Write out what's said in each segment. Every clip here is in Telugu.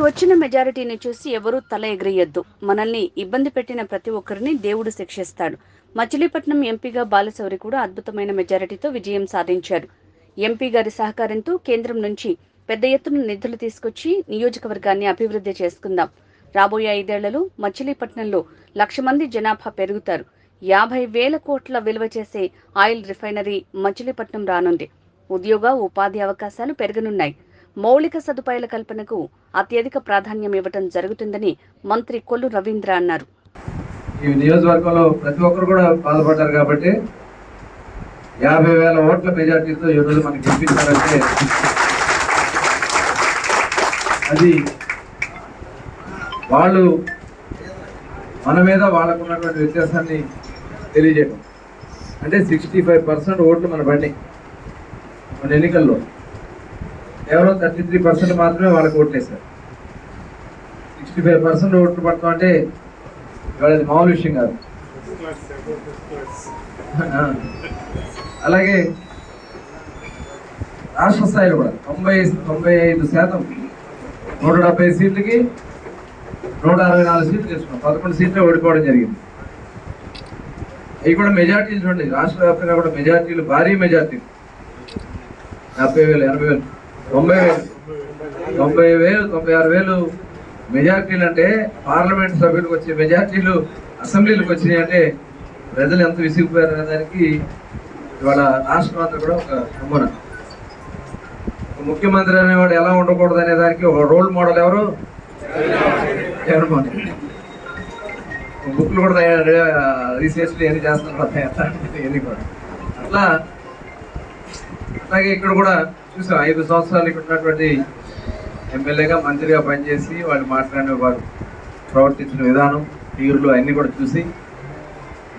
వచ్చిన మెజారిటీని చూసి ఎవరూ తల ఎగరేయొద్దు. మనల్ని ఇబ్బంది పెట్టిన ప్రతి ఒక్కరిని దేవుడు శిక్షిస్తాడు. మచిలీపట్నం ఎంపీగా బాలశౌరి కూడా అద్భుతమైన మెజారిటీతో విజయం సాధించారు. ఎంపీ గారి సహకారంతో కేంద్రం నుంచి పెద్ద ఎత్తున నిధులు తీసుకొచ్చి నియోజకవర్గాన్ని అభివృద్ధి చేసుకుందాం. రాబోయే 5 ఏళ్లలో మచిలీపట్నంలో 1,00,000 మంది జనాభా పెరుగుతారు. 50,000 కోట్ల విలువ చేసే ఆయిల్ రిఫైనరీ మచిలీపట్నం రానుంది. ఉద్యోగ ఉపాధి అవకాశాలు పెరగనున్నాయి. మౌలిక సదుపాయాల కల్పనకు అత్యధిక ప్రాధాన్యం ఇవ్వడం జరుగుతుందని మంత్రి కొల్లు రవీంద్ర అన్నారు. ఈ నియోజకవర్గంలో ప్రతి ఒక్కరు కూడా బాధపడ్డారు కాబట్టి 50,000 ఓట్ల మెజార్టీతో ఈ రోజు మనకి గెలిపించారంటే అది వాళ్ళు మన మీద వాళ్ళకు ఉన్నటువంటి వ్యత్యాసాన్ని తెలియజేయడం. అంటే 65% ఓట్లు మన బండి మన ఎన్నికల్లో కేవలం 33% మాత్రమే వాళ్ళకి ఓట్లేశారు. 65% ఓట్లు పడతాం అంటే ఇవాళ అది మామూలు విషయం కాదు. అలాగే రాష్ట్ర స్థాయిలో కూడా 95% 170 సీట్లకి 164 సీట్లు తీసుకున్నాం. 11 సీట్లు ఓడిపోవడం జరిగింది. అవి కూడా మెజార్టీలు చూడండి, రాష్ట్ర వ్యాప్తంగా కూడా మెజార్టీలు, భారీ మెజార్టీలు 70,000, 80,000, 90,000, 96,000 మెజార్టీలు. అంటే పార్లమెంట్ సభ్యులకు వచ్చే మెజార్టీలు అసెంబ్లీలకు వచ్చినాయి అంటే ప్రజలు ఎంత విసిగిపోయారు అనే దానికి ఇవాళ రాష్ట్రం అంతా కూడా ఒక నమూనా. ముఖ్యమంత్రి అనేవాడు ఎలా ఉండకూడదు అనే దానికి ఒక రోల్ మోడల్ ఎవరు? జగన్మోహన్. బుక్లు కూడా రీసెర్చ్లు ఎన్ని చేస్తున్నారు ఎన్ని కూడా అట్లా. అలాగే ఇక్కడ కూడా చూసాం 5 సంవత్సరాలు ఇక్కడ ఉన్నటువంటి ఎమ్మెల్యేగా మంత్రిగా పనిచేసి వాళ్ళు మాట్లాడిన వారు ప్రవర్తించిన విధానం, తీరులు అన్నీ కూడా చూసి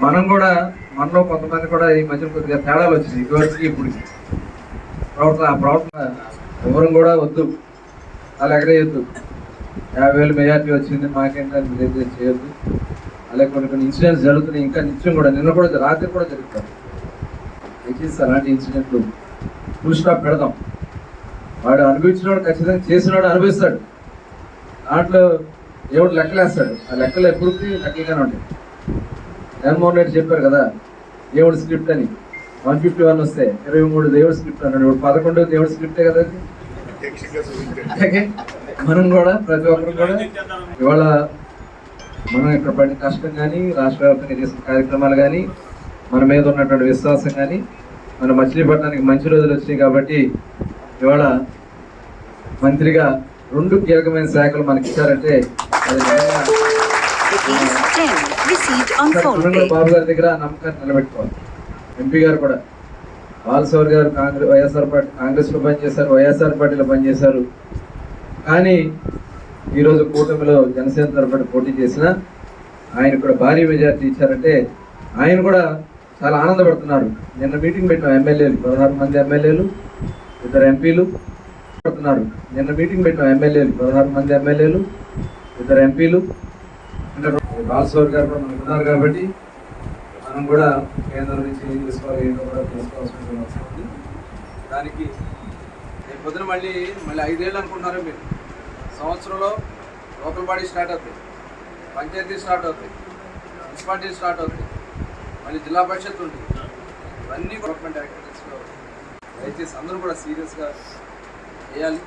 మనం కూడా మనలో కొంతమంది కూడా ఈ మధ్య కొద్దిగా తేడాలు వచ్చింది. ఇదివరకు ఇప్పుడు ప్రవర్తన ఎవరు కూడా వద్దు, అలా ఎగరేయొద్దు. 50,000 మెజార్టీ వచ్చింది మాకేంటంటే చేయొద్దు. అలాగే కొన్ని ఇన్సిడెంట్స్ జరుగుతున్నాయి. ఇంకా నిత్యం కూడా నిన్న కూడా రాత్రి కూడా జరుగుతాయి. దయచేసి అలాంటి ఇన్సిడెంట్లు ఫుల్ స్టాప్ పెడదాం. వాడు అనుభవించినవాడు ఖచ్చితంగా చేసినవాడు అనుభవిస్తాడు. దాంట్లో దేవుడు లెక్కలేస్తాడు. ఆ లెక్కలు ఎప్పటికీ లెక్కలుగానే ఉంటాయి. జగన్మోహన్ రెడ్డి చెప్పారు కదా దేవుడు స్క్రిప్ట్ అని. 151 వస్తే 23 దేవుడు స్క్రిప్ట్ అన్నాడు. ఇప్పుడు 11 దేవుడు స్క్రిప్టే కదా. అలాగే మనం కూడా ప్రతి ఒక్కరు కూడా ఇవాళ మనం ఇక్కడ పడిన కష్టం కానీ, రాష్ట్ర వ్యాప్తంగా చేసిన కార్యక్రమాలు కానీ, మన మీద ఉన్నటువంటి విశ్వాసం కానీ, మన మచిలీపట్నానికి మంచి రోజులు వచ్చినాయి కాబట్టి ఇవాళ మంత్రిగా 2 కీలకమైన శాఖలు మనకి ఇచ్చారంటే బాబు గారి దగ్గర నమ్మకాన్ని నిలబెట్టుకోవాలి. ఎంపీ గారు కూడా బాలశౌరి గారు కాంగ్రెస్లో పనిచేశారు, వైఎస్ఆర్ పార్టీలో పనిచేశారు. కానీ ఈరోజు కూటమిలో జనసేన తరఫున పోటీ చేసిన ఆయన కూడా భారీ మెజార్టీ ఇచ్చారంటే ఆయన కూడా చాలా ఆనందపడుతున్నారు. నిన్న మీటింగ్ పెట్టిన ఎమ్మెల్యేలు 16 మంది ఎమ్మెల్యేలు, 2 ఎంపీలు పడుతున్నారు. నిన్న మీటింగ్ పెట్టిన ఎమ్మెల్యేలు 16 మంది ఎమ్మెల్యేలు, 2 ఎంపీలు. అంటే బాలశౌరి గారు కూడా మనకు ఉన్నారు కాబట్టి మనం కూడా కేంద్రం నుంచి ఏం తీసుకోవాలి, ఏంటో కూడా తీసుకోవాల్సిన అవసరం ఉంది. దానికి పొద్దున మళ్ళీ 5 ఏళ్ళు అనుకుంటున్నారు మీరు. సంవత్సరంలో లోకల్ బాడీ స్టార్ట్ అవుతాయి, పంచాయతీ స్టార్ట్ అవుతాయి, మున్సిపాలిటీ స్టార్ట్ అవుతాయి, మళ్ళీ జిల్లా పరిషత్ ఉంటుంది. ఇవన్నీ గవర్నమెంట్ యాక్టివిటీస్లో దయచేసి అందరూ కూడా సీరియస్గా చేయాలి.